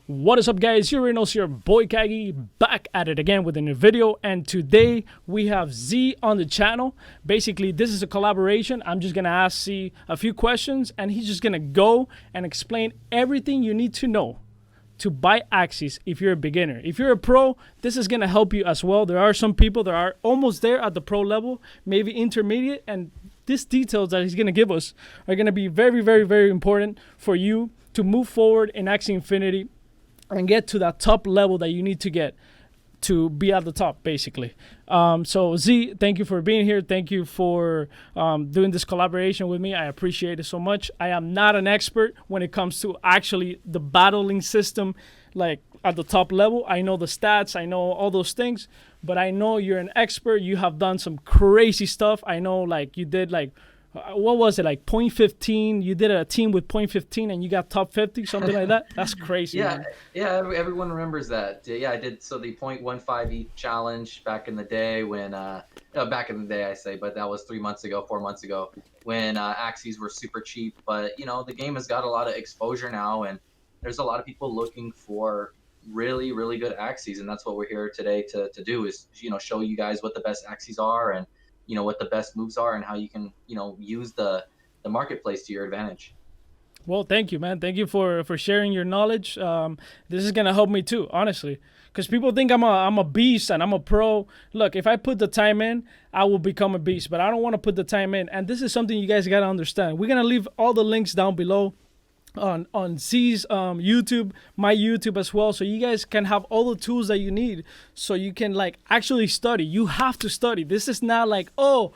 What is up, guys? You already know, it's your boy Kagi back at it again with a new video, and today we have Z on the channel. Basically, this is a collaboration. I'm just gonna ask Z a few questions, and he's just gonna go and explain everything you need to know to buy Axies if you're a beginner. If you're a pro, this is gonna help you as well. There are some people that are almost there at the pro level, maybe intermediate, and these details that he's gonna give us are gonna be very, very, very important for you to move forward in Axie Infinity and get to that top level that you need to get to be at the top, basically. So Z, thank you for being here. Thank you for doing this collaboration with me. I appreciate it so much. I am not an expert when it comes to actually the battling system, like at the top level. I know the stats, I know all those things, but I know you're an expert. You have done some crazy stuff. I know, like, you did like, what was it, like 0.15? You did a team with 0.15 and you got top 50, something like that. That's crazy. Yeah, man. yeah. Everyone remembers that. Yeah, I did. So the 0.15 ETH challenge back in the day when, back in the day I say, but that was 4 months ago, when Axies were super cheap. But you know, the game has got a lot of exposure now, and there's a lot of people looking for really, really good Axies, and that's what we're here today to do, is, you know, show you guys what the best Axies are, and you know what the best moves are, and how you can, you know, use the marketplace to your advantage. Well, thank you, man. Thank you for sharing your knowledge. This is gonna help me too, honestly, because people think I'm a beast and I'm a pro. Look, if I put the time in, I will become a beast, but I don't want to put the time in. And this is something you guys gotta understand. We're gonna leave all the links down below on Z's YouTube, my YouTube as well, so you guys can have all the tools that you need, so you can like actually study. You have to study. This is not like, oh,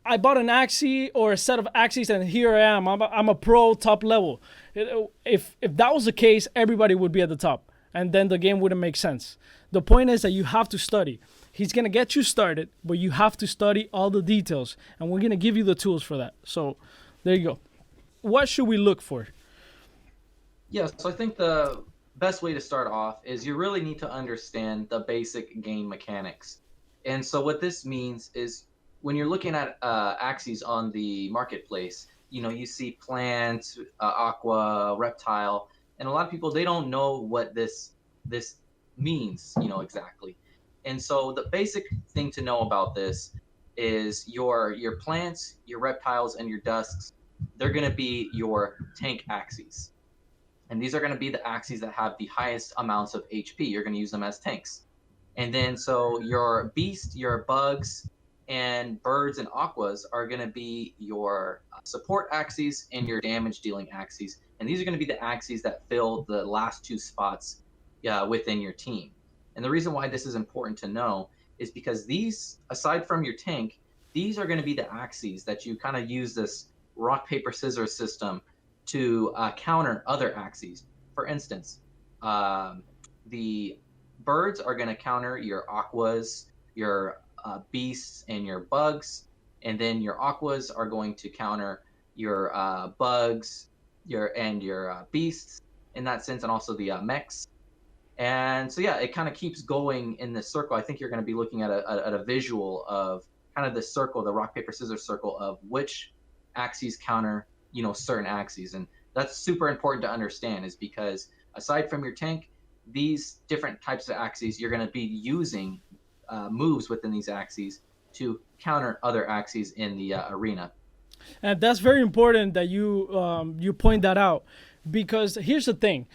I bought an Axie or a set of Axies and here I am. I'm a pro, top level. If that was the case, everybody would be at the top, and then the game wouldn't make sense. The point is that you have to study. He's gonna get you started, but you have to study all the details, and we're gonna give you the tools for that. So there you go. What should we look for? Yeah, so I think the best way to start off is you really need to understand the basic game mechanics. And so what this means is, when you're looking at Axies on the marketplace, you know, you see plant, aqua, reptile, and a lot of people, they don't know what this means, you know, exactly. And so the basic thing to know about this is your plants, your reptiles, and your dusks, they're going to be your tank Axies. And these are going to be the Axies that have the highest amounts of HP. You're going to use them as tanks. And then so your beast, your bugs, and birds and aquas are going to be your support Axies and your damage dealing Axies. And these are going to be the Axies that fill the last two spots within your team. And the reason why this is important to know is because these, aside from your tank, these are going to be the Axies that you kind of use this rock, paper, scissors system to counter other Axies. For instance, the birds are going to counter your aquas, your beasts, and your bugs, and then your aquas are going to counter your bugs, your beasts in that sense, and also the mechs. And so yeah, it kind of keeps going in this circle. I think you're going to be looking at a visual of kind of the circle, the rock, paper, scissors circle of which Axies counter, you know, certain Axies. And that's super important to understand, is because aside from your tank, these different types of Axies, you're going to be using moves within these Axies to counter other Axies in the arena. And that's very important that you point that out, because here's the thing.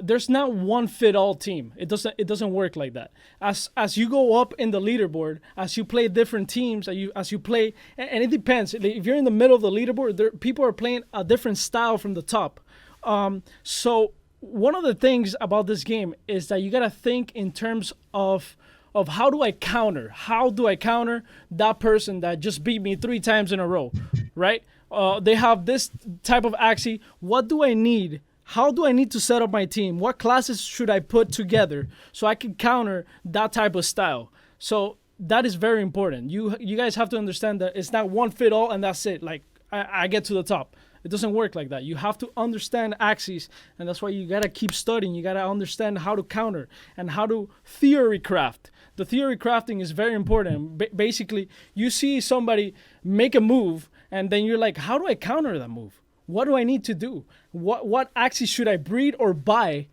There's not one fit all team. It doesn't work like that. As you go up in the leaderboard, as you play different teams, as you play, and it depends. If you're in the middle of the leaderboard, people are playing a different style from the top. So one of the things about this game is that you gotta think in terms of how do I counter? How do I counter that person that just beat me 3 times in a row, right? They have this type of Axie. What do I need? How do I need to set up my team? What classes should I put together so I can counter that type of style? So that is very important. You guys have to understand that it's not one fit all and that's it. Like I get to the top. It doesn't work like that. You have to understand Axies, and that's why you gotta keep studying. You gotta understand how to counter and how to theory craft. The theory crafting is very important. Basically, you see somebody make a move, and then you're like, how do I counter that move? What do I need to do? What Axie should I breed or buy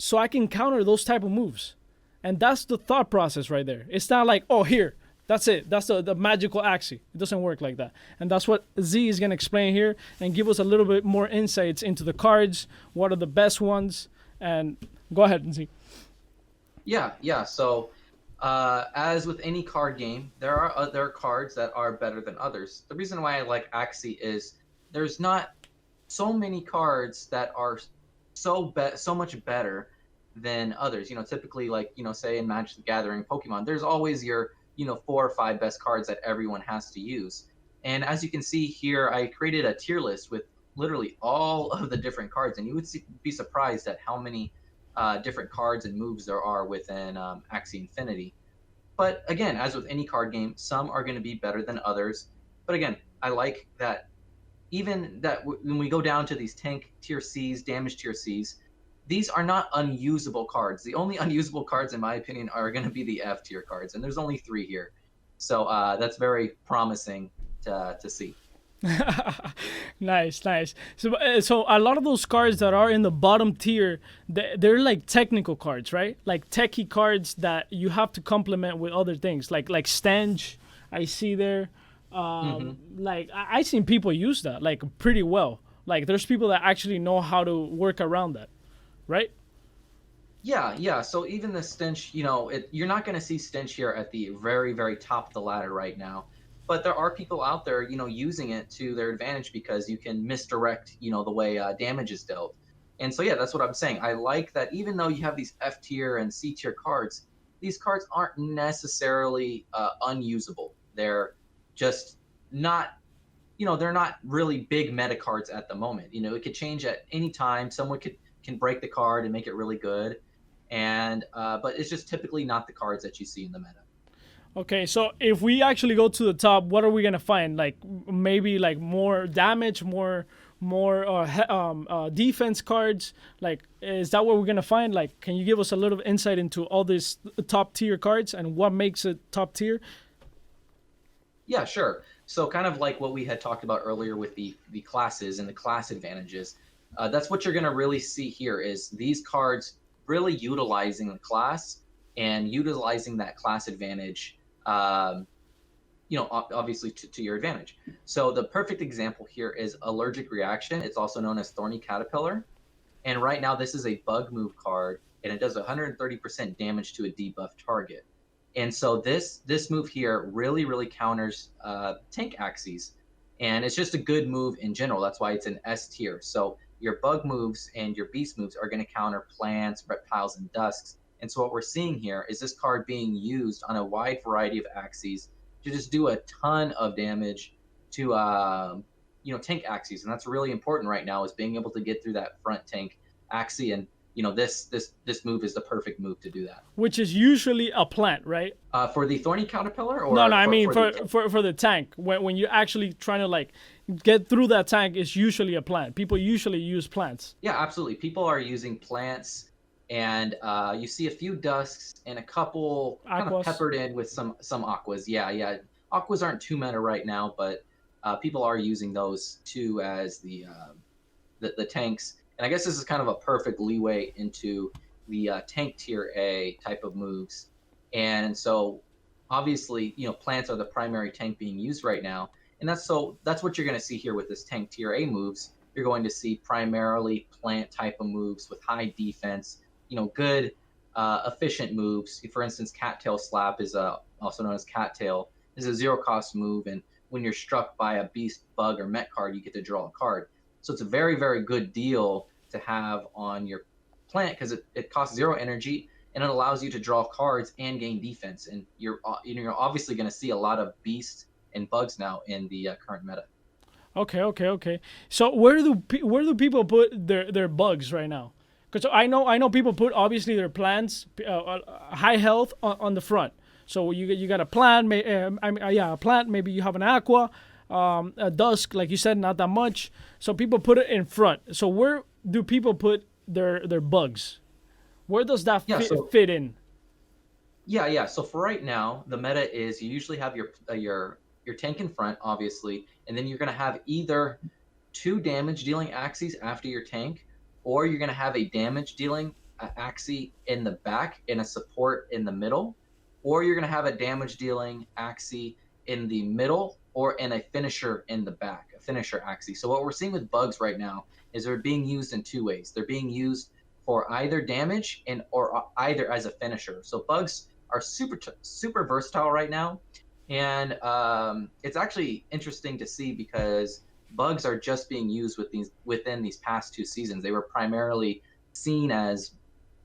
so I can counter those type of moves. And that's the thought process right there. It's not like, oh, here, that's it. That's the magical Axie. It doesn't work like that. And that's what Z is going to explain here and give us a little bit more insights into the cards, what are the best ones. And go ahead, Z. Yeah. So, as with any card game, there are other cards that are better than others. The reason why I like Axie is there's not so many cards that are so much better than others. Typically, like, say in Magic the Gathering, Pokemon, there's always your 4 or 5 best cards that everyone has to use. And as you can see here, I created a tier list with literally all of the different cards, and you would be surprised at how many different cards and moves there are within Axie Infinity. But again, as with any card game, some are going to be better than others. But again, I like that even that when we go down to these tank tier Cs, damage tier Cs, these are not unusable cards. The only unusable cards, in my opinion, are going to be the F tier cards, and there's only 3 here. So that's very promising to see. Nice. So a lot of those cards that are in the bottom tier, they're like technical cards, right? Like techie cards that you have to complement with other things, like Stench. I see there. Like I seen people use that like pretty well. Like there's people that actually know how to work around that, right? Yeah. So even the Stench, you're not going to see Stench here at the very, very top of the ladder right now. But there are people out there, using it to their advantage because you can misdirect, the way damage is dealt. And so, yeah, that's what I'm saying. I like that even though you have these F tier and C tier cards, these cards aren't necessarily unusable. They're just not, they're not really big meta cards at the moment. It could change at any time. Someone can break the card and make it really good. And but it's just typically not the cards that you see in the meta. Okay, so if we actually go to the top, what are we gonna find? Like maybe like more damage, more defense cards. Like, is that what we're gonna find? Like, can you give us a little insight into all these top tier cards and what makes it top tier? Yeah, sure. So kind of like what we had talked about earlier with the classes and the class advantages. That's what you're gonna really see here is these cards really utilizing the class and utilizing that class advantage. Obviously to your advantage. So the perfect example here is Allergic Reaction. It's also known as Thorny Caterpillar. And right now this is a bug move card, and it does 130% damage to a debuff target. And so this move here really, really counters tank Axies. And it's just a good move in general. That's why it's an S tier. So your bug moves and your beast moves are going to counter plants, reptiles, and dusks. And so what we're seeing here is this card being used on a wide variety of Axies to just do a ton of damage to tank Axies. And that's really important right now, is being able to get through that front tank Axie. And this move is the perfect move to do that. Which is usually a plant, right? For the Thorny Caterpillar, or no, I mean for the tank. When you're actually trying to like get through that tank, it's usually a plant. People usually use plants. Yeah, absolutely. People are using plants. And you see a few dusks and a couple kind of peppered in with some aquas. Yeah. Aquas aren't too meta right now, but people are using those too as the tanks. And I guess this is kind of a perfect leeway into the tank tier A type of moves. And so obviously, plants are the primary tank being used right now. And that's what you're going to see here with this tank tier A moves. You're going to see primarily plant type of moves with high defense, good, efficient moves. For instance, Cattail Slap is also known as Cattail. This is a 0-cost move, and when you're struck by a beast, bug, or met card, you get to draw a card. So it's a very, very good deal to have on your plant because it costs 0 energy, and it allows you to draw cards and gain defense. And you're obviously going to see a lot of beasts and bugs now in the current meta. Okay. So where do people put their bugs right now? Because I know people put obviously their plants, high health on the front. So you got a plant, a plant. Maybe you have an aqua, a dusk, like you said, not that much. So people put it in front. So where do people put their bugs? Where does that fit in? Yeah. So for right now, the meta is you usually have your tank in front, obviously, and then you're gonna have either 2 damage dealing Axies after your tank, or you're going to have a damage dealing Axie in the back and a support in the middle, or you're going to have a damage dealing Axie in the middle or in a finisher in the back, a finisher Axie. So what we're seeing with bugs right now is they're being used in two ways. They're being used for either damage and or either as a finisher. So bugs are super versatile right now, and it's actually interesting to see because bugs are just being used within these past two seasons. They were primarily seen as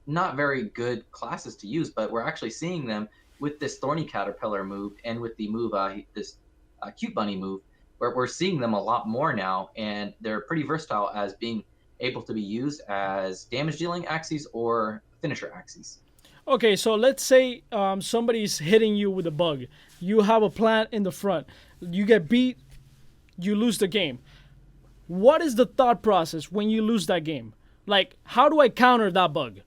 not very good classes to use, but we're actually seeing them with this Thorny Caterpillar move and with the move, this Cute Bunny move, where we're seeing them a lot more now, and they're pretty versatile as being able to be used as damage dealing Axies or finisher Axies. Okay, so let's say somebody's hitting you with a bug. You have a plant in the front. You get beat, you lose the game. What is the thought process when you lose that game? Like, how do I counter that bug?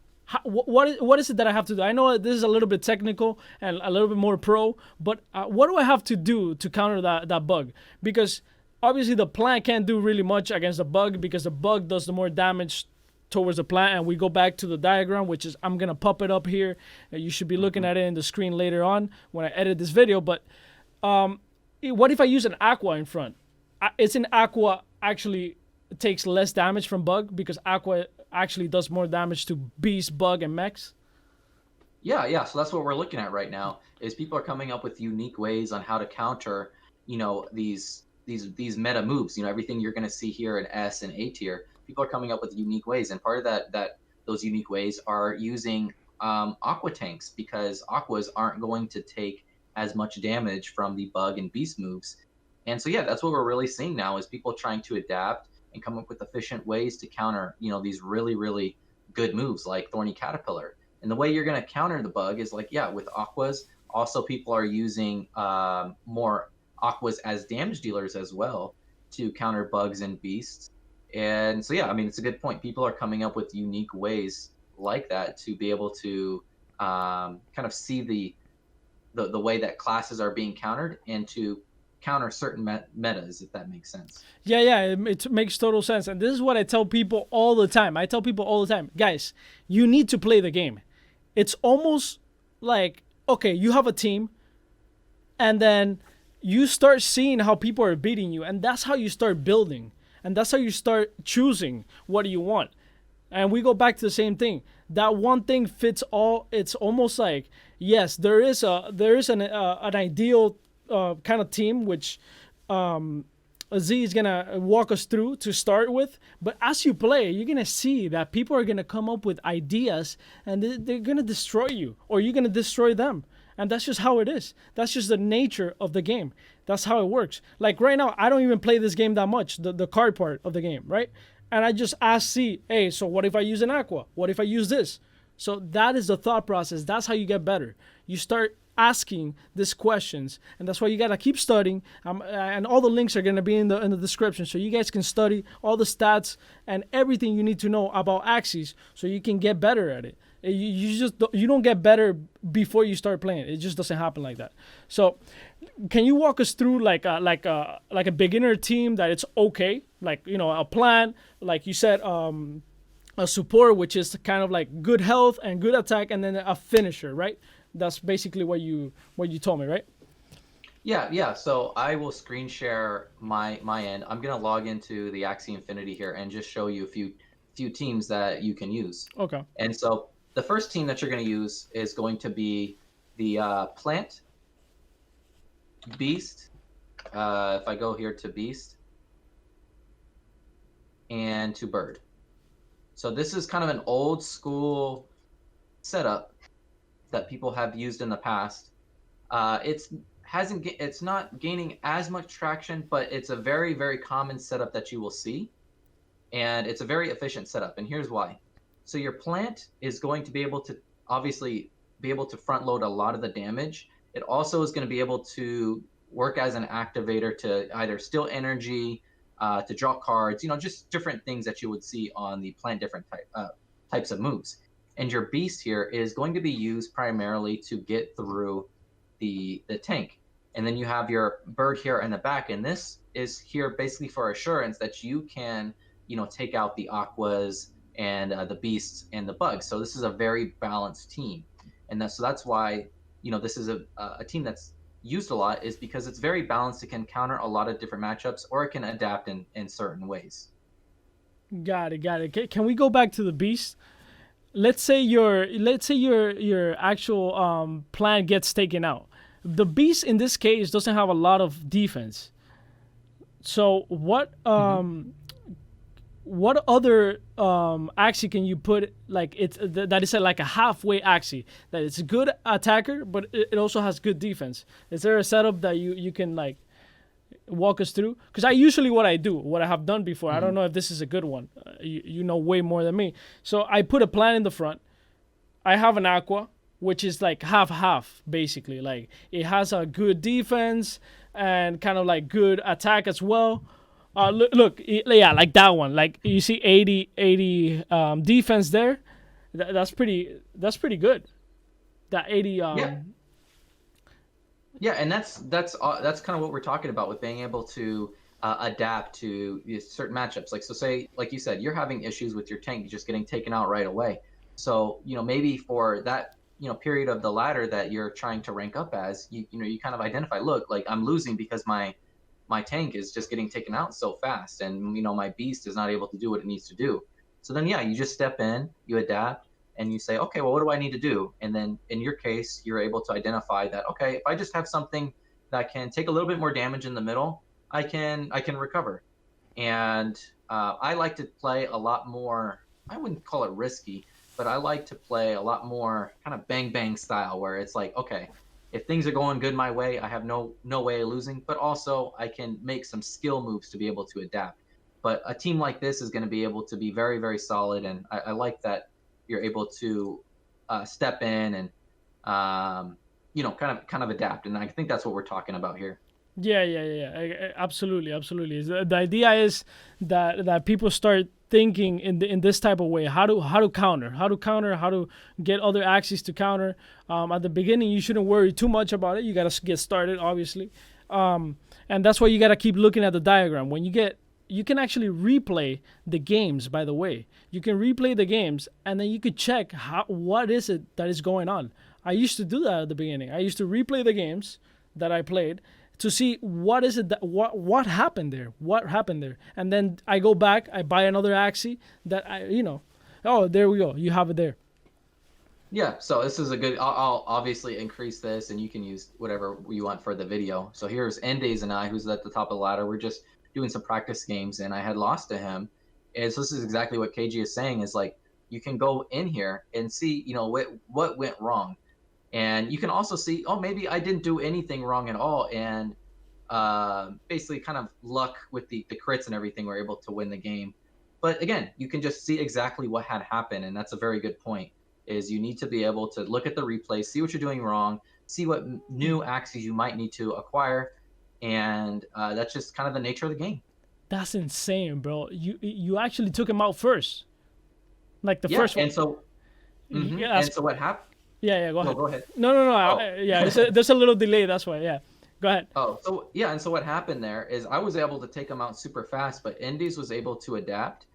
What is it that I have to do? I know this is a little bit technical and a little bit more pro, but what do I have to do to counter that bug? Because obviously the plant can't do really much against the bug because the bug does the more damage towards the plant. And we go back to the diagram, which is, I'm going to pop it up here. You should be looking at it in the screen later on when I edit this video. But what if I use an aqua in front? It's an aqua actually takes less damage from bug because aqua actually does more damage to beast, bug, and mechs. Yeah. So that's what we're looking at right now. Is people are coming up with unique ways on how to counter, these meta moves. Everything you're going to see here in S and A tier. People are coming up with unique ways, and part of that those unique ways are using aqua tanks because aquas aren't going to take as much damage from the bug and beast moves. And so yeah, that's what we're really seeing now is people trying to adapt and come up with efficient ways to counter, these really, really good moves like Thorny Caterpillar. And the way you're going to counter the bug is with aquas. Also, people are using more aquas as damage dealers as well to counter bugs and beasts. And so, yeah, it's a good point. People are coming up with unique ways like that to be able to kind of see the way that classes are being countered and to counter certain metas, if that makes sense. Yeah, it makes total sense. And this is what I tell people all the time. Guys, you need to play the game. It's almost like, okay, you have a team, and then you start seeing how people are beating you, and that's how you start building. And that's how you start choosing what do you want. And we go back to the same thing. That one thing fits all. It's almost like, yes, there is an ideal kind of team, which ZEE is going to walk us through to start with. But as you play, you're going to see that people are going to come up with ideas and they're going to destroy you, or you're going to destroy them. And that's just how it is. That's just the nature of the game. That's how it works. Like right now, I don't even play this game that much, the card part of the game, right? And I just ask ZEE, hey, so what if I use an aqua? What if I use this? So that is the thought process. That's how you get better. You start asking these questions, and that's why you gotta keep studying. And all the links are gonna be in the description, so you guys can study all the stats and everything you need to know about Axies, so you can get better at it. You don't get better before you start playing. It just doesn't happen like that. So, can you walk us through like a beginner team that it's okay, like a plan, like you said, a support, which is kind of like good health and good attack, and then a finisher, right? That's basically what you told me, right? Yeah. So I will screen share my end. I'm gonna log into the Axie Infinity here and just show you a few teams that you can use. Okay. And so the first team that you're gonna use is going to be the Plant, Beast. If I go here to Beast and to Bird. So this is kind of an old school setup that people have used in the past. It's not gaining as much traction, but it's a very, very common setup that you will see, and it's a very efficient setup. And here's why. So your plant is going to be able to obviously be able to front load a lot of the damage. It also is going to be able to work as an activator to either steal energy, to draw cards, just different things that you would see on the plant, different types of moves. And your beast here is going to be used primarily to get through the tank. And then you have your bird here in the back, and this is here basically for assurance that you can, take out the aquas and the beasts and the bugs. So this is a very balanced team, and that's why this is a team that's used a lot, is because it's very balanced. It can counter a lot of different matchups, or it can adapt in certain ways. Got it, got it. Can we go back to the beast? Let's say your actual plan gets taken out. The beast in this case doesn't have a lot of defense. So Hmm. what other axie can you put, like it's that is like a halfway axie, that it's a good attacker but it also has good defense? Is there a setup that you can like walk us through? Because I usually what I have done before, I don't Hmm. know if this is a good one. You know way more than me. So I put a plan in the front. I have an aqua, which is like half half basically. Like it has a good defense and kind of like good attack as well. Look, yeah, like that one. Like you see 80 defense there. That's pretty good. That 80 Yeah, yeah, and that's kind of what we're talking about with being able to adapt to these certain matchups. Like, so say, like you said, you're having issues with your tank just getting taken out right away. So maybe for that period of the ladder that you're trying to rank up as, you kind of identify, look, like I'm losing because my tank is just getting taken out so fast, and my beast is not able to do what it needs to do. So then, yeah, you just step in, you adapt, and you say, okay, well, what do I need to do? And then in your case, you're able to identify that, okay, if I just have something that can take a little bit more damage in the middle, I can recover. And I like to play a lot more. I wouldn't call it risky, but I like to play a lot more kind of bang bang style, where it's like, okay, if things are going good my way, I have no way of losing, but also I can make some skill moves to be able to adapt. But a team like this is going to be able to be very very solid, and I like that you're able to step in and kind of adapt. And I think that's what we're talking about here. Yeah, yeah, yeah, absolutely, absolutely. The idea is that people start thinking in this type of way. How to get other axes to counter. At the beginning, you shouldn't worry too much about it. You gotta get started, obviously, and that's why you gotta keep looking at the diagram. You can actually replay the games. By the way, you can replay the games, and then you could check what is it that is going on. I used to do that at the beginning. I used to replay the games that I played to see what is it that what happened there, and then I go back, I buy another Axie that oh, there we go, you have it there. Yeah, so this is a good. I'll obviously increase this, and you can use whatever you want for the video. So here's Endays and I, who's at the top of the ladder. We're just doing some practice games, and I had lost to him. And so this is exactly what KG is saying: is like you can go in here and see, what went wrong, and you can also see, oh, maybe I didn't do anything wrong at all, and basically kind of luck with the crits and everything, we're able to win the game. But again, you can just see exactly what had happened, and that's a very good point. Is you need to be able to look at the replay, see what you're doing wrong, see what new axes you might need to acquire, and that's just kind of the nature of the game. That's insane, bro. You actually took him out first, like the Yeah, first one. and so Yeah, and so what happened? yeah, yeah, go No, ahead. go ahead. No, no, no, Oh, yeah, there's a little delay, that's why. Yeah, go ahead. oh, so yeah, and so what happened there is I was able to take him out super fast, but Indies was able to adapt,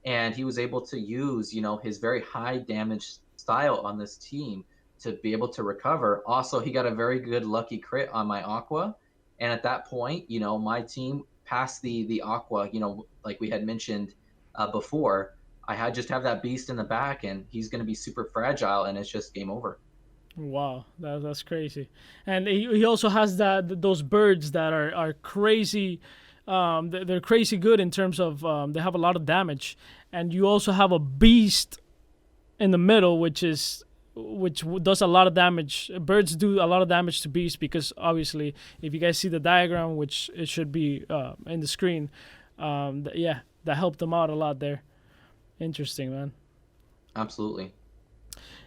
and he was able to use his very high damage style on this team to be able to recover. Also, he got a very good lucky crit on my aqua, and at that point, my team passed the aqua, like we had mentioned before. I had just have that beast in the back, and he's going to be super fragile, and it's just game over. Wow, that's crazy. And he also has those birds that are crazy. They're crazy good in terms of they have a lot of damage, and you also have a beast in the middle, which does a lot of damage. Birds do a lot of damage to beasts because obviously, if you guys see the diagram, which it should be in the screen, yeah, that helped them out a lot there. Interesting, man. Absolutely.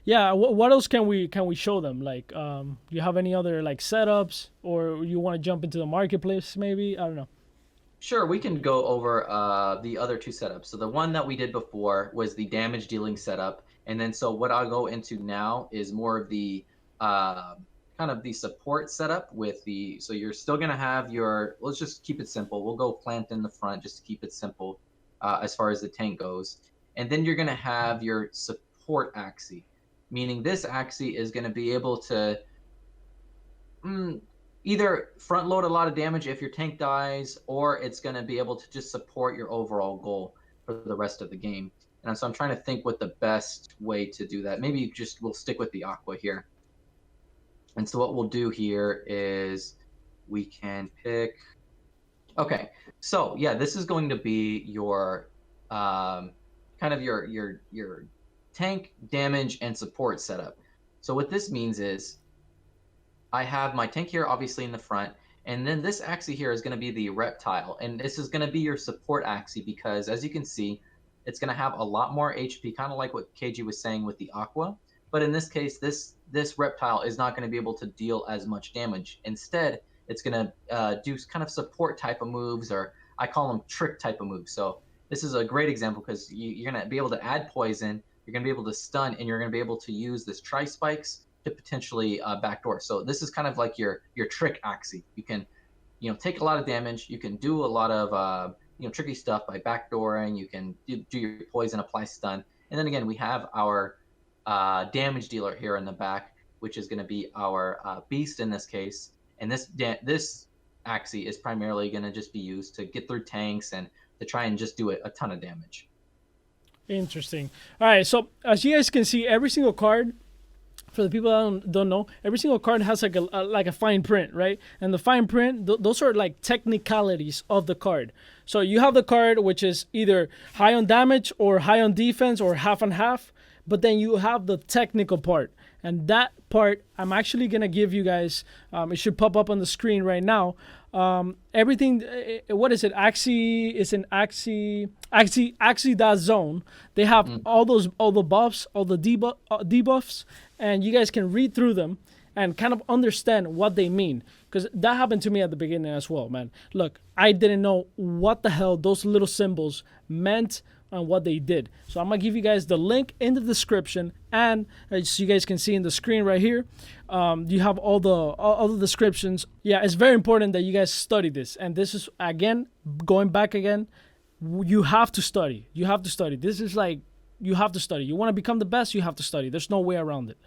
Yeah, what else can we show them? Like, you have any other like setups, or you want to jump into the marketplace? Maybe, I don't know. Sure, we can go over the other two setups. So the one that we did before was the damage dealing setup, and then so what I'll go into now is more of the uh, kind of the support setup with the. So you're still gonna have your. Let's just keep it simple. We'll go plant in the front just to keep it simple as far as the tank goes, And then you're going to have your support Axie, meaning this Axie is going to be able to either front load a lot of damage if your tank dies, or it's going to be able to just support your overall goal for the rest of the game. And so I'm trying to think what the best way to do that. Maybe just we'll stick with the Aqua here. And so what we'll do here is we can pick. Okay, so yeah, this is going to be your kind of your tank, damage, and support setup. So what this means is I have my tank here obviously in the front, and then this Axie here is going to be the reptile, and this is going to be your support Axie because as you can see, it's going to have a lot more HP, kind of like what KG was saying with the Aqua. But in this case, this reptile is not going to be able to deal as much damage. Instead, it's going to do kind of support type of moves, or I call them trick type of moves. So this is a great example because you're going to be able to add poison, you're going to be able to stun, and you're going to be able to use this tri-spikes to potentially backdoor. So this is kind of like your trick Axie. You can, take a lot of damage. You can do a lot of tricky stuff by backdooring. You can do your poison, apply stun, and then again we have our damage dealer here in the back, which is going to be our beast in this case. And this Axie is primarily going to just be used to get through tanks and to try and just do a ton of damage. Interesting. All right, so as you guys can see, every single card, for the people that don't know, every single card has like a fine print, right? And the fine print, those are like technicalities of the card. So you have the card which is either high on damage or high on defense or half and half, but then you have the technical part. And that part, I'm actually going to give you guys, it should pop up on the screen right now. Everything, what is it? Axie is an Axie.zone. They have all the buffs, all the debuffs, and you guys can read through them and kind of understand what they mean. Because that happened to me at the beginning as well, man. Look, I didn't know what the hell those little symbols meant and what they did. So I'm gonna give you guys the link in the description, and as you guys can see in the screen right here, you have all the descriptions. Yeah, it's very important that you guys study this. And this is, again, going back again, you have to study. You have to study. This is like, you have to study. You want to become the best, you have to study. There's no way around it.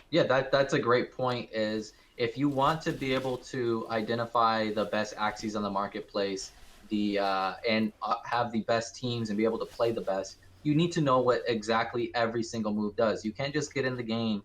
Yeah, that's a great point. Is if you want to be able to identify the best Axies on the marketplace, and have the best teams and be able to play the best, you need to know what exactly every single move does. You can't just get in the game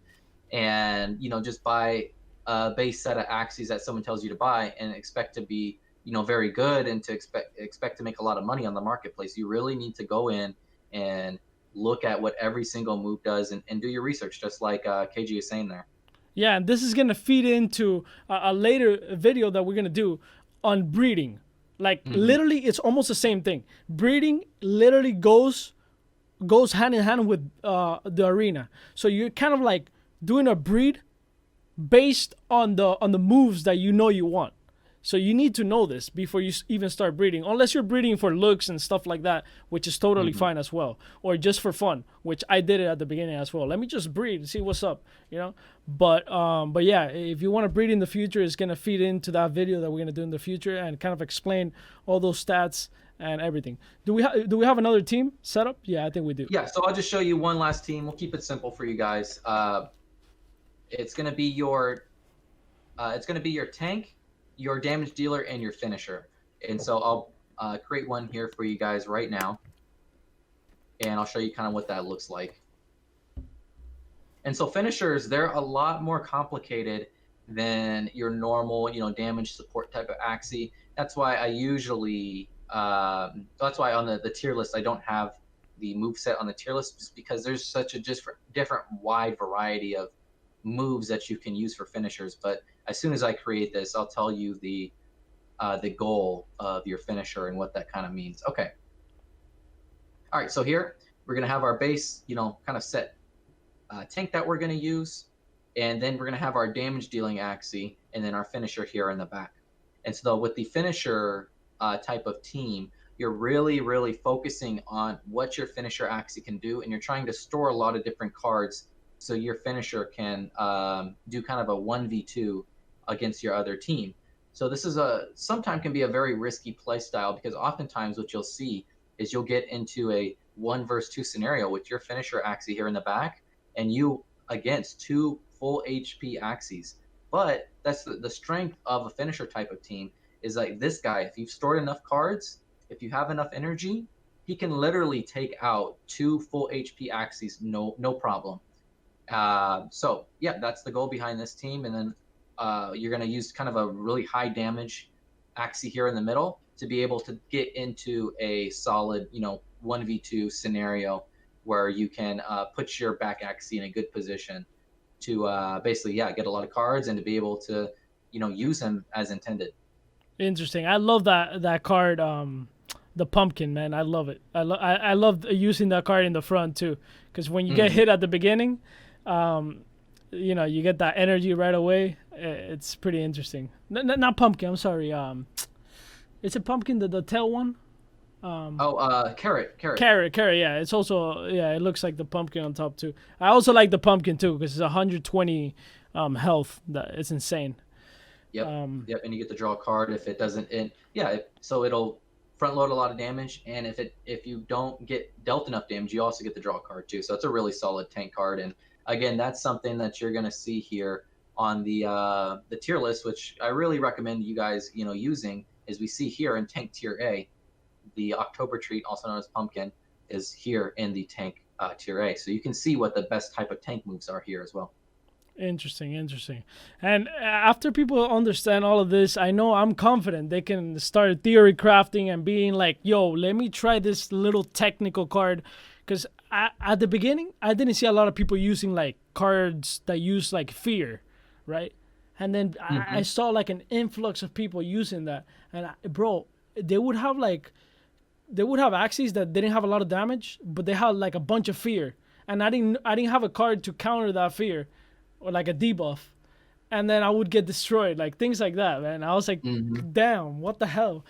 and just buy a base set of Axies that someone tells you to buy and expect to be very good and to expect to make a lot of money on the marketplace. You really need to go in and look at what every single move does and do your research, just like KG is saying there. Yeah, and this is gonna feed into a later video that we're gonna do on breeding. Like literally, it's almost the same thing. Breeding literally goes hand in hand with the arena. So you're kind of like doing a breed based on the moves that you want. So you need to know this before you even start breeding, unless you're breeding for looks and stuff like that, which is totally fine as well, or just for fun, which I did it at the beginning as well. Let me just breed and see what's up, But yeah, if you want to breed in the future, it's gonna feed into that video that we're gonna do in the future and kind of explain all those stats and everything. Do we have another team set up? Yeah, I think we do. Yeah, so I'll just show you one last team. We'll keep it simple for you guys. It's gonna be your tank, your damage dealer, and your finisher. And so I'll create one here for you guys right now, and I'll show you kind of what that looks like. And so finishers, they're a lot more complicated than your normal, damage support type of Axie. That's why I usually, that's why on the tier list, I don't have the move set on the tier list, just because there's such a different wide variety of moves that you can use for finishers. But as soon as I create this, I'll tell you the goal of your finisher and what that kind of means. Okay. All right, so here we're gonna have our base, kind of set tank that we're gonna use, and then we're gonna have our damage dealing Axie, and then our finisher here in the back. And so with the finisher type of team, you're really, really focusing on what your finisher Axie can do, and you're trying to store a lot of different cards so your finisher can do kind of a 1v2 against your other team. So this is sometimes can be a very risky play style, because oftentimes what you'll see is you'll get into a 1 versus 2 scenario with your finisher Axie here in the back, and you against 2 full HP Axies. But that's the strength of a finisher type of team is like this guy. If you've stored enough cards, if you have enough energy, he can literally take out 2 full HP Axies, no problem. So yeah, that's the goal behind this team. And then you're going to use kind of a really high damage Axie here in the middle to be able to get into a solid, 1v2 scenario where you can put your back Axie in a good position to basically, yeah, get a lot of cards and to be able to, use him as intended. Interesting. I love that card. The pumpkin, man. I love it. I love using that card in the front too, because when you get hit at the beginning, you get that energy right away. It's pretty interesting. Not pumpkin. I'm sorry. It's a pumpkin. The tail one. Carrot. Carrot. Yeah. It's also It looks like the pumpkin on top too. I also like the pumpkin too because it's 120 health. It's insane. Yep. And you get to draw a card if it doesn't. So it'll front load a lot of damage, and if you don't get dealt enough damage, you also get to draw a card too. So it's a really solid tank card. And again, that's something that you're going to see here on the tier list, which I really recommend you guys using. As we see here in tank tier A, the October treat, also known as pumpkin, is here in the tank tier A. So you can see what the best type of tank moves are here as well. Interesting. And after people understand all of this, I know I'm confident they can start theory crafting and being like, yo, let me try this little technical card. Because at the beginning, I didn't see a lot of people using like cards that use like fear, right? And then I saw like an influx of people using that. And bro, they would have Axies that didn't have a lot of damage, but they had like a bunch of fear. And I didn't have a card to counter that fear, or like a debuff, and then I would get destroyed, like things like that, man. I was like, damn, what the hell,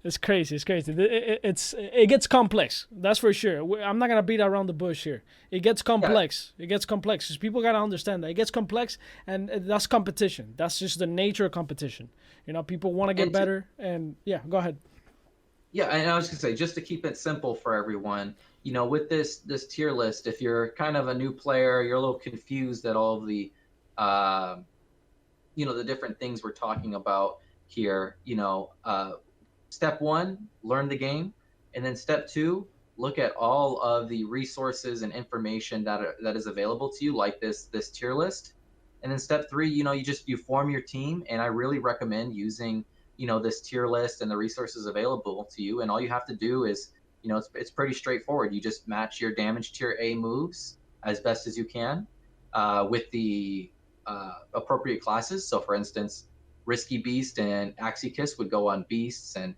It's crazy. It gets complex, that's for sure. I'm not gonna beat around the bush here. It gets complex. It gets complex because people gotta understand that it gets complex, and that's competition. That's just the nature of competition. People want to get better, and yeah, go ahead. Yeah, and I was gonna say, just to keep it simple for everyone, with this tier list, if you're kind of a new player, you're a little confused at all of the, the different things we're talking about here. Step 1, learn the game, and then step 2, look at all of the resources and information that is available to you, like this tier list. And then step 3, you form your team, and I really recommend using this tier list and the resources available to you. And all you have to do is, it's pretty straightforward. You just match your damage tier A moves as best as you can with the appropriate classes. So for instance, Risky Beast and Axie Kiss would go on beasts, and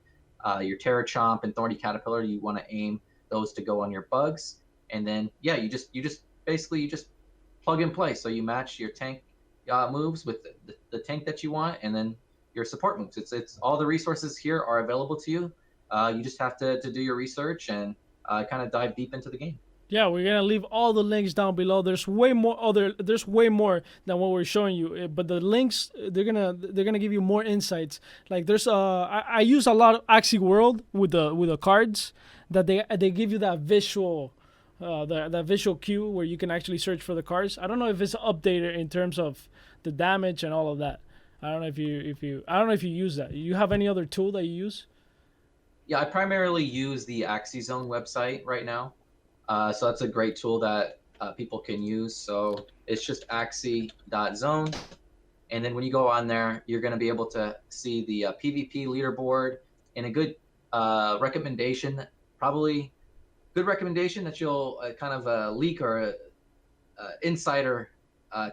your Terror Chomp and Thorny Caterpillar, you want to aim those to go on your bugs. And then you just plug and play. So you match your tank moves with the tank that you want, and then your support moves. It's all the resources here are available to you. You just have to do your research and kind of dive deep into the game. Yeah, we're gonna leave all the links down below. There's way more than what we're showing you, but the links they're gonna give you more insights. Like there's I use a lot of Axie World with the cards that they give you that visual that visual cue where you can actually search for the cards. I don't know if it's updated in terms of the damage and all of that. I don't know if you use that. You have any other tool that you use? Yeah, I primarily use the AXIES website right now. So that's a great tool that people can use. So it's just axie.zone. And then when you go on there, you're going to be able to see the PvP leaderboard, and a good recommendation, probably good recommendation that you'll kind of leak or insider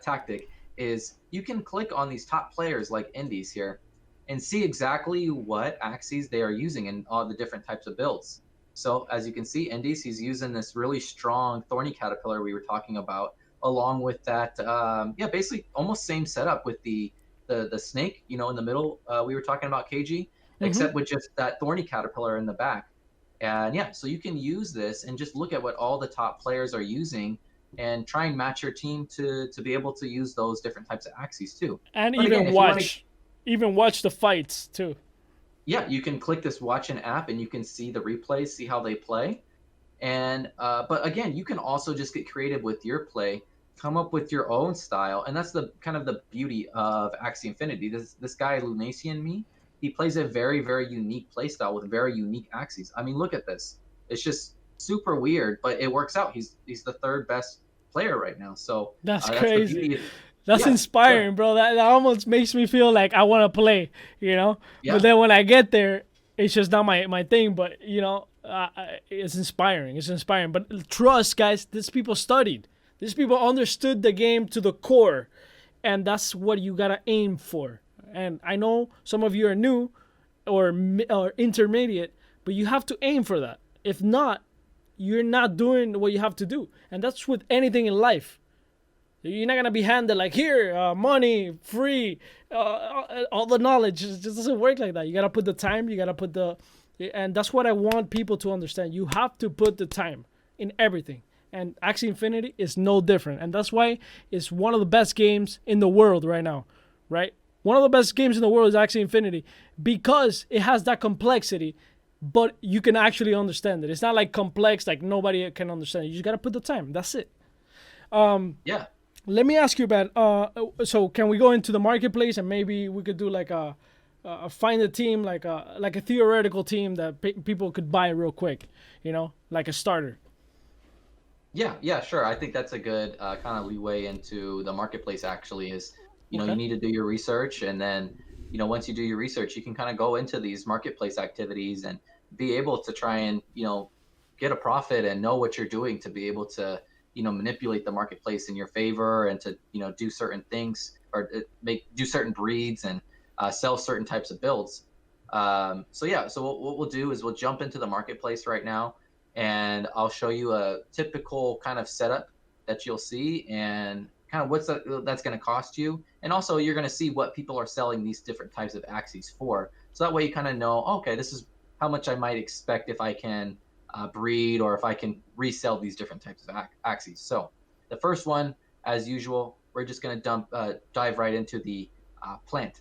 tactic is you can click on these top players like indies here and see exactly what Axies they are using in all the different types of builds. So as you can see, indies, he's using this really strong Thorny Caterpillar we were talking about, along with that, basically almost same setup with the snake, in the middle. We were talking about KG, except with just that Thorny Caterpillar in the back. And yeah, so you can use this and just look at what all the top players are using and try and match your team to be able to use those different types of Axies too. And but even watch the fights too. Yeah, you can click this watch an app and you can see the replays, see how they play. And but again, you can also just get creative with your play, come up with your own style, and that's the kind of the beauty of Axie Infinity. This guy Lunacian Me, he plays a very unique play style with very unique Axies. I mean, look at this. It's just super weird, but it works out. He's the third best player right now. So That's that's the crazy. beauty. That's Yeah, inspiring, bro. That almost makes me feel like I want to play, you know? But yeah, then when I get there, it's just not my thing. But, it's inspiring. It's inspiring. But trust, guys, these people studied. These people understood the game to the core. And that's what you got to aim for. And I know some of you are new or intermediate, but you have to aim for that. If not, you're not doing what you have to do. And that's with anything in life. You're not gonna be handed like here, money, free, all the knowledge. It just doesn't work like that. You gotta put the time. You gotta put and that's what I want people to understand. You have to put the time in everything. And Axie Infinity is no different. And that's why it's one of the best games in the world right now, right? One of the best games in the world is Axie Infinity because it has that complexity, but you can actually understand it. It's not like complex, like nobody can understand it. You just gotta put the time. That's it. yeah. Let me ask you about. So can we go into the marketplace and maybe we could do like a find a team, like a theoretical team that people could buy real quick, like a starter. Yeah, sure. I think that's a good kind of leeway into the marketplace. Actually, is you Okay. need to do your research, and then once you do your research, you can kind of go into these marketplace activities and be able to try and get a profit and know what you're doing to be able to manipulate the marketplace in your favor and to do certain things or do certain breeds and sell certain types of builds. So yeah, so what we'll do is we'll jump into the marketplace right now, and I'll show you a typical kind of setup that you'll see and kind of that's going to cost you, and also you're going to see what people are selling these different types of Axies for. So that way you kind of know, okay, this is how much I might expect if I can breed or if I can resell these different types of Axies. So the first one, as usual, we're just going to dive right into the plant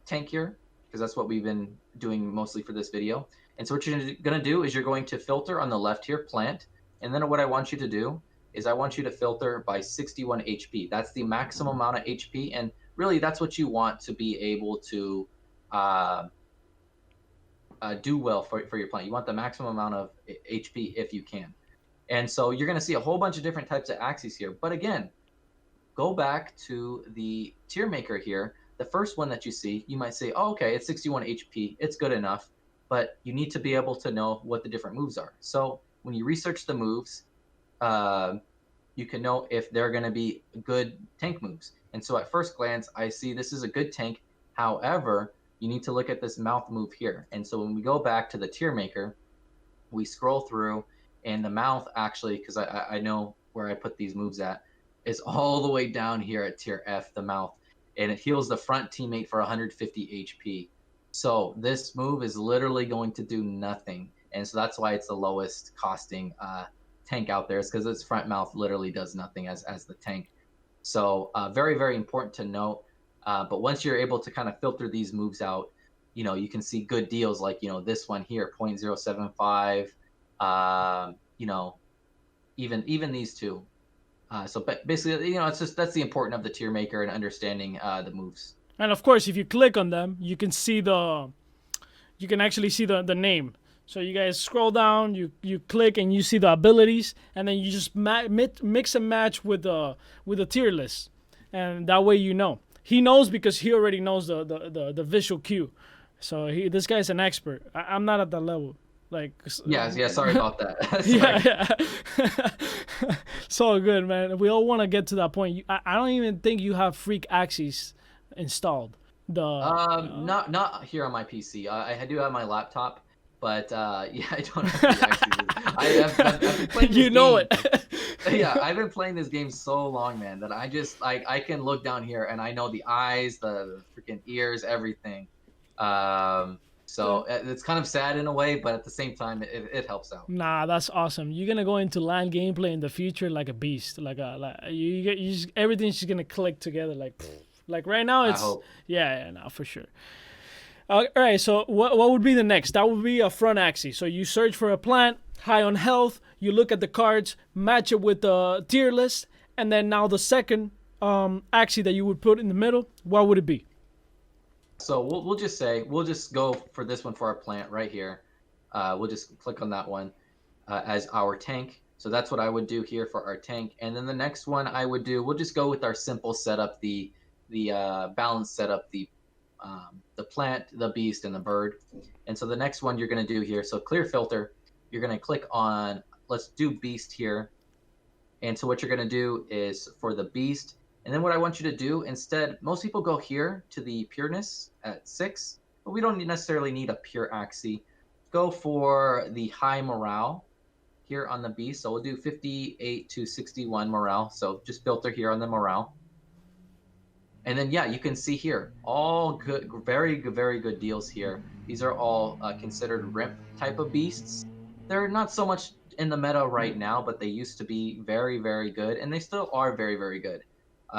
tank here, because that's what we've been doing mostly for this video. And so what you're going to do is you're going to filter on the left here, plant. And then what I want you to do is I want you to filter by 61 HP. That's the maximum amount of HP. And really, that's what you want to be able to do well for your plant. You want the maximum amount of HP if you can. And so you're going to see a whole bunch of different types of Axies here. But again, go back to the tier maker here. The first one that you see, you might say, oh, okay, it's 61 HP. It's good enough. But you need to be able to know what the different moves are. So when you research the moves, you can know if they're going to be good tank moves. And so at first glance, I see this is a good tank. However, you need to look at this mouth move here. And so when we go back to the tier maker, we scroll through, and the mouth actually, because I know where I put these moves at, is all the way down here at tier F, the mouth. And it heals the front teammate for 150 HP. So this move is literally going to do nothing. And so that's why it's the lowest costing tank out there, is because its front mouth literally does nothing as the tank. So very important to note. But once you're able to kind of filter these moves out, you can see good deals like, this one here, 0.075, even these two. So basically, it's just, that's the importance of the tier maker and understanding the moves. And of course, if you click on them, you can actually see the name. So you guys scroll down, you click, and you see the abilities, and then you just mix and match with the tier list, and that way he knows because he already knows the visual cue. So this guy's an expert. I'm not at that level. Like yeah. Sorry about that. yeah. So good, man. We all want to get to that point. I don't even think you have freak Axies installed. Not here on my PC. I do have my laptop, but yeah, I don't have the Axies. I've been playing this game. it. Yeah, I've been playing this game so long, man, that I just I can look down here and I know the eyes, the freaking ears, everything. So it's kind of sad in a way, but at the same time, it helps out. Nah, that's awesome. You're gonna go into LAN gameplay in the future like a beast. Like everything's just gonna click together. Like right now, it's no, for sure. All right, so what would be the next? That would be a front Axie. So you search for a plant, high on health. You look at the cards, match it with the tier list, and then now the second Axie that you would put in the middle, what would it be? So we'll just say, we'll just go for this one for our plant right here. We'll just click on that one as our tank. So that's what I would do here for our tank. And then the next one I would do, we'll just go with our simple setup, the balanced setup, the plant, the beast, and the bird. And so the next one you're going to do here, so clear filter, you're going to click on, let's do beast here. And so what you're going to do is for the beast, and then what I want you to do instead, most people go here to the pureness at 6, but we don't necessarily need a pure Axie. Go for the high morale here on the beast. So we'll do 58 to 61 morale. So just filter here on the morale. And then, yeah, you can see here, all good, very good deals here. These are all considered RIMP type of beasts. They're not so much in the meta right now, but they used to be very good, and they still are very good.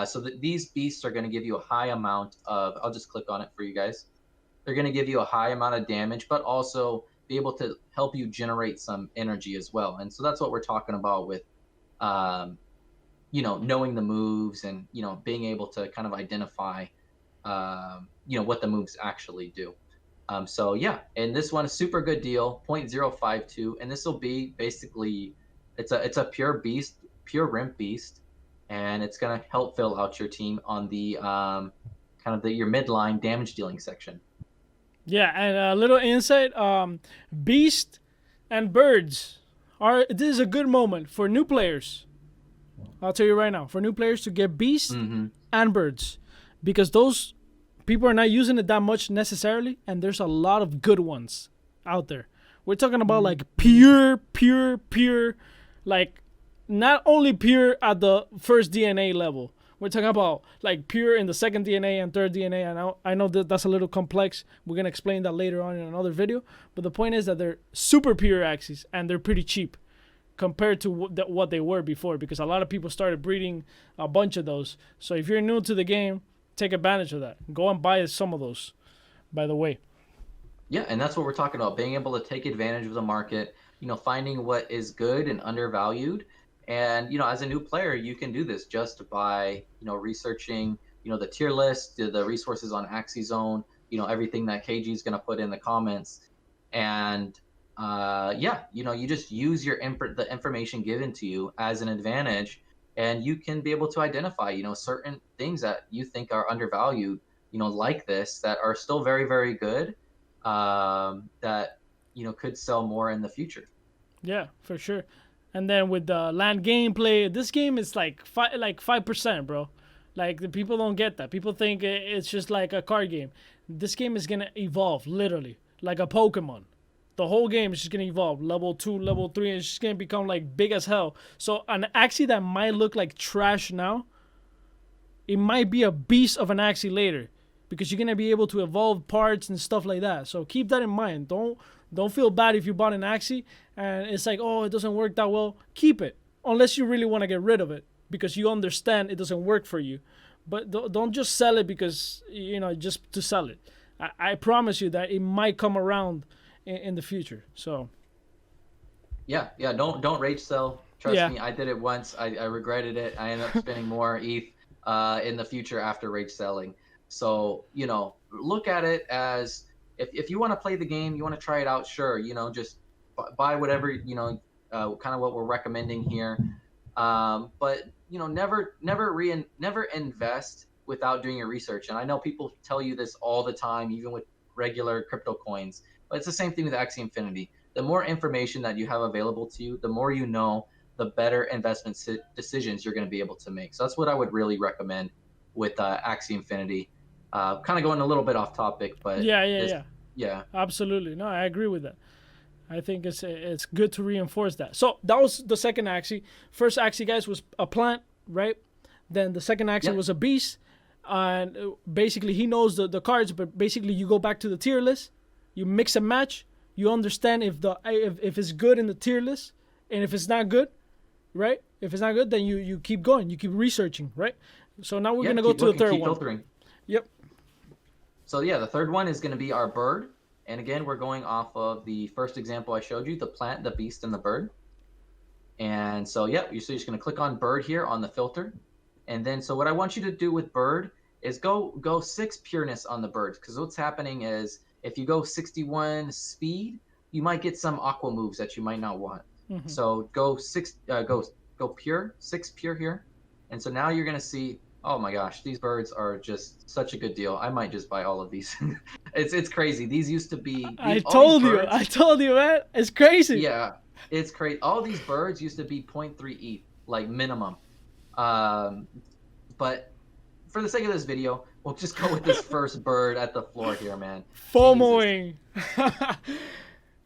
So these beasts are going to give you a high amount of, I'll just click on it for you guys. They're going to give you a high amount of damage, but also be able to help you generate some energy as well. And so that's what we're talking about with, knowing the moves and, being able to kind of identify, what the moves actually do. So yeah, and this one is super good deal, 0.052, and this will be basically, it's a pure beast, pure RIMP beast, and it's gonna help fill out your team on the your midline damage dealing section. Yeah, and a little insight, beast and birds this is a good moment for new players. I'll tell you right now, for new players to get beast and birds, because those people are not using it that much necessarily, and there's a lot of good ones out there. We're talking about like pure, like not only pure at the first DNA level. We're talking about like pure in the second DNA and third DNA. And I know that that's a little complex. We're going to explain that later on in another video. But the point is that they're super pure Axies, and they're pretty cheap compared to what they were before, because a lot of people started breeding a bunch of those. So if you're new to the game, take advantage of that. Go and buy some of those, by the way. Yeah, and that's what we're talking about, being able to take advantage of the market, finding what is good and undervalued. And, as a new player, you can do this just by, researching, the tier list, the resources on AXIES, everything that KG is going to put in the comments. And, you just use the information given to you as an advantage, and you can be able to identify, certain things that you think are undervalued, like this, that are still very good, that, could sell more in the future. Yeah, for sure. And then with the land gameplay, this game is like 5%, bro. Like, the people don't get that. People think it's just like a card game. This game is gonna evolve, literally, like a Pokemon. The whole game is just gonna evolve. Level 2, level 3, it's just gonna become like big as hell. So an Axie that might look like trash now, it might be a beast of an Axie later, because you're gonna be able to evolve parts and stuff like that. So keep that in mind. Don't feel bad if you bought an Axie and it's like, oh, it doesn't work that well. Keep it, unless you really want to get rid of it because you understand it doesn't work for you. But don't just sell it because, just to sell it. I promise you that it might come around in the future. So yeah, don't rage sell. Trust me, I did it once. I regretted it. I ended up spending more ETH in the future after rage selling. So, look at it as, if you want to play the game, you want to try it out, sure, just buy whatever, kind of what we're recommending here. But, never invest without doing your research. And I know people tell you this all the time, even with regular crypto coins, but it's the same thing with Axie Infinity. The more information that you have available to you, the more the better investment decisions you're going to be able to make. So that's what I would really recommend with Axie Infinity. Kind of going a little bit off topic, but yeah, absolutely. No, I agree with that. I think it's good to reinforce that. So that was the second Axie. First Axie, guys, was a plant, right? Then the second Axie was a beast, and basically he knows the cards, but basically you go back to the tier list, you mix and match, you understand if it's good in the tier list, and if it's not good, right? If it's not good, then you keep going, you keep researching, right? So now we're gonna go to the third one. Filtering. Yep. So yeah, the third one is going to be our bird, And again, we're going off of the first example I showed you, the plant, the beast, and the bird. And so, yeah, you're just going to click on bird here on the filter. And then, so what I want you to do with bird is go 6 pureness on the birds. Because what's happening is if you go 61 speed, you might get some aqua moves that you might not want. So go 6, go pure, 6 pure here. And so now you're going to see, oh my gosh, these birds are just such a good deal. I might just buy all of these. It's crazy. These used to be. I told you, man. It's crazy. Yeah, it's crazy. All these birds used to be 0.3 ETH, like minimum. But for the sake of this video, we'll just go with this first bird at the floor here, man. FOMOing.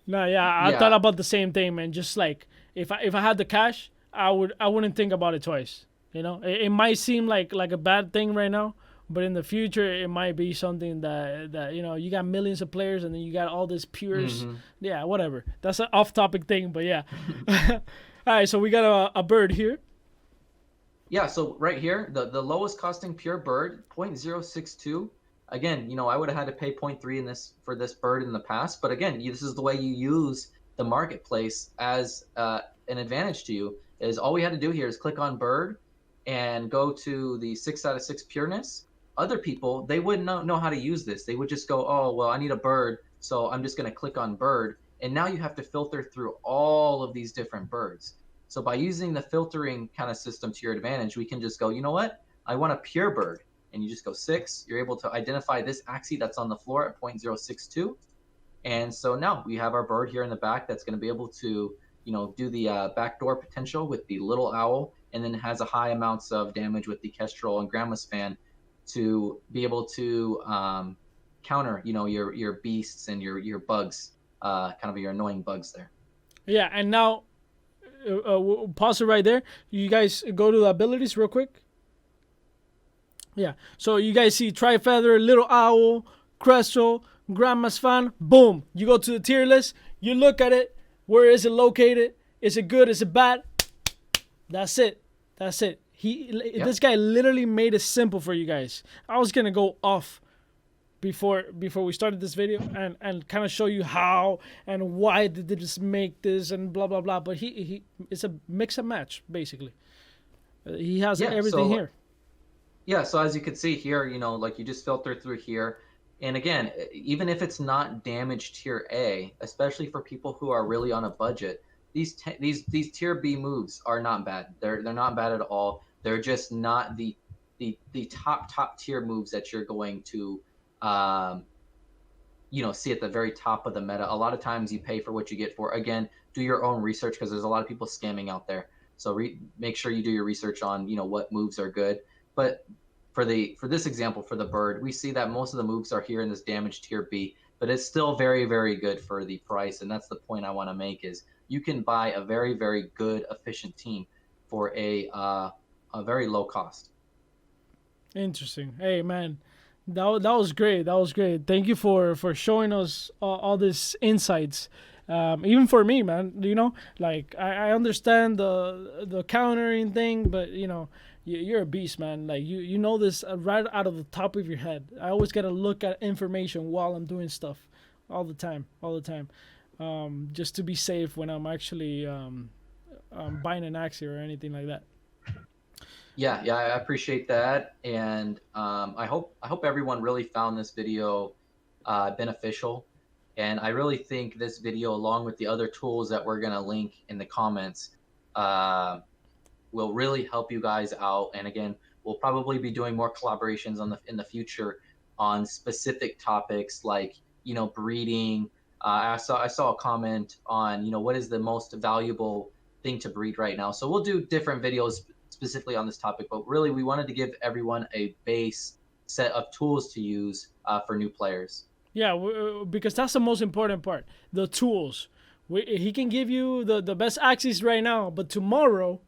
No, yeah, I thought about the same thing, man. Just like if I had the cash, I wouldn't think about it twice. You know, it might seem like a bad thing right now, but in the future it might be something that you know, you got millions of players and then you got all this pures. Yeah, whatever. That's an off-topic thing, but yeah. All right, so we got a bird here. Yeah, so right here, the lowest costing pure bird, 0.062. Again, you know, I would have had to pay 0.3 in this for this bird in the past, but again, this is the way you use the marketplace as an advantage to you. Is all we had to do here is click on bird and go to the 6 out of 6 pureness. Other people, they wouldn't know how to use this. They would just go, oh, well, I need a bird, so I'm just going to click on bird. And now you have to filter through all of these different birds. So by using the filtering kind of system to your advantage, we can just go, you know what? I want a pure bird. And you just go 6. You're able to identify this Axie that's on the floor at 0.062. And so now we have our bird here in the back that's going to be able to, you know, do the backdoor potential with the little owl, and then has a high amounts of damage with the Kestrel and Grandma's Fan to be able to counter, you know, your beasts and your bugs, kind of your annoying bugs there. Yeah, and now pause it right there. You guys go to the abilities real quick. Yeah, so you guys see Tri-Feather, Little Owl, Kestrel, Grandma's Fan. Boom! You go to the tier list. You look at it. Where is it located? Is it good? Is it bad? That's it. That's it. This guy literally made it simple for you guys. I was gonna go off before we started this video and kind of show you how and why did they just make this and blah blah blah. But he it's a mix and match basically. He has everything here. Yeah, so as you can see here, you know, like you just filter through here. And again, even if it's not damage tier A, especially for people who are really on a budget, these tier B moves are not bad. They're not bad at all. They're just not the top tier moves that you're going to you know, see at the very top of the meta. A lot of times you pay for what you get for. Again, do your own research because there's a lot of people scamming out there. So make sure you do your research on, you know, what moves are good. But for this example, for the bird, we see that most of the moves are here in this damage tier B, but it's still very, very good for the price. And that's the point I want to make is you can buy a very, very good, efficient team for a very low cost. Interesting. Hey, man, that was great. That was great. Thank you for showing us all these insights. Even for me, man, you know, like I understand the countering thing, but you know, you're a beast, man. Like you know this right out of the top of your head. I always gotta look at information while I'm doing stuff, all the time, just to be safe when I'm actually buying an Axie or anything like that. Yeah, I appreciate that, and I hope everyone really found this video beneficial. And I really think this video, along with the other tools that we're gonna link in the comments, will really help you guys out. And again, we'll probably be doing more collaborations in the future on specific topics like, you know, breeding. I saw a comment on, you know, what is the most valuable thing to breed right now. So we'll do different videos specifically on this topic, but really we wanted to give everyone a base set of tools to use for new players. Yeah, because that's the most important part, the tools. He can give you the best Axies right now, but tomorrow,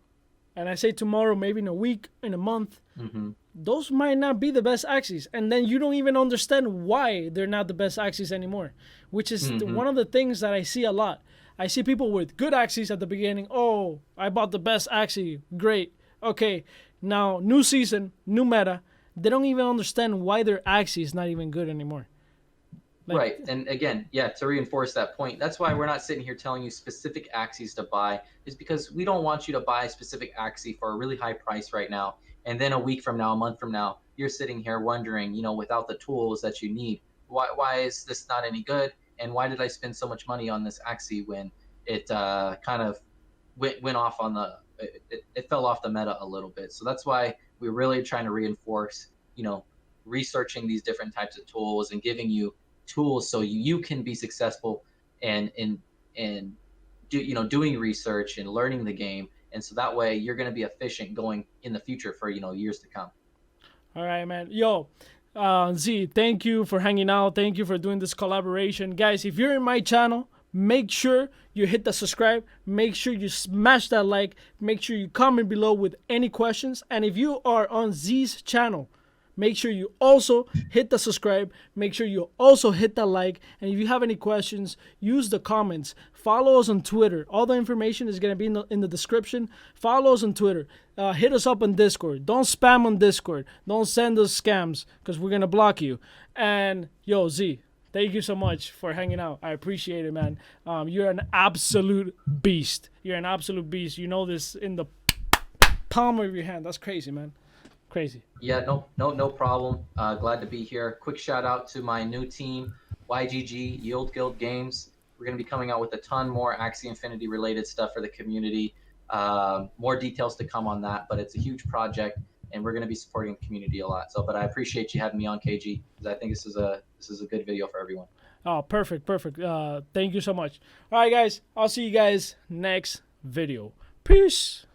and I say tomorrow, maybe in a week, in a month, those might not be the best Axies. And then you don't even understand why they're not the best Axies anymore, which is one of the things that I see a lot. I see people with good Axies at the beginning. Oh, I bought the best Axie. Great. Okay, now new season, new meta. They don't even understand why their Axie is not even good anymore. Like, Right. And again, yeah, to reinforce that point, that's why we're not sitting here telling you specific Axies to buy, is because we don't want you to buy a specific Axie for a really high price right now. And then a week from now, a month from now, you're sitting here wondering, without the tools that you need, why is this not any good? And why did I spend so much money on this Axie when it kind of went off on it fell off the meta a little bit. So that's why we're really trying to reinforce, researching these different types of tools and giving you tools so you can be successful and doing research and learning the game, and so that way you're going to be efficient going in the future for years to come. all right, man. Yo, Z, thank you for hanging out. Thank you for doing this collaboration. Guys, if you're in my channel, make sure you hit the subscribe. Make sure you smash that like. Make sure you comment below with any questions. And if you are on Z's channel, make sure you also hit the subscribe. Make sure you also hit the like. And if you have any questions, use the comments. Follow us on Twitter. All the information is going to be in the description. Follow us on Twitter. Hit us up on Discord. Don't spam on Discord. Don't send us scams because we're going to block you. And yo, Z, thank you so much for hanging out. I appreciate it, man. You're an absolute beast. You're an absolute beast. You know this in the palm of your hand. That's crazy, man. Crazy. Yeah, no problem. Glad to be here. Quick shout out to my new team, YGG Yield Guild Games. We're going to be coming out with a ton more Axie Infinity related stuff for the community. More details to come on that, but it's a huge project, and we're going to be supporting the community a lot. But I appreciate you having me on, KG, because I think this is a good video for everyone. Oh, perfect. Thank you so much. All right, guys. I'll see you guys next video. Peace.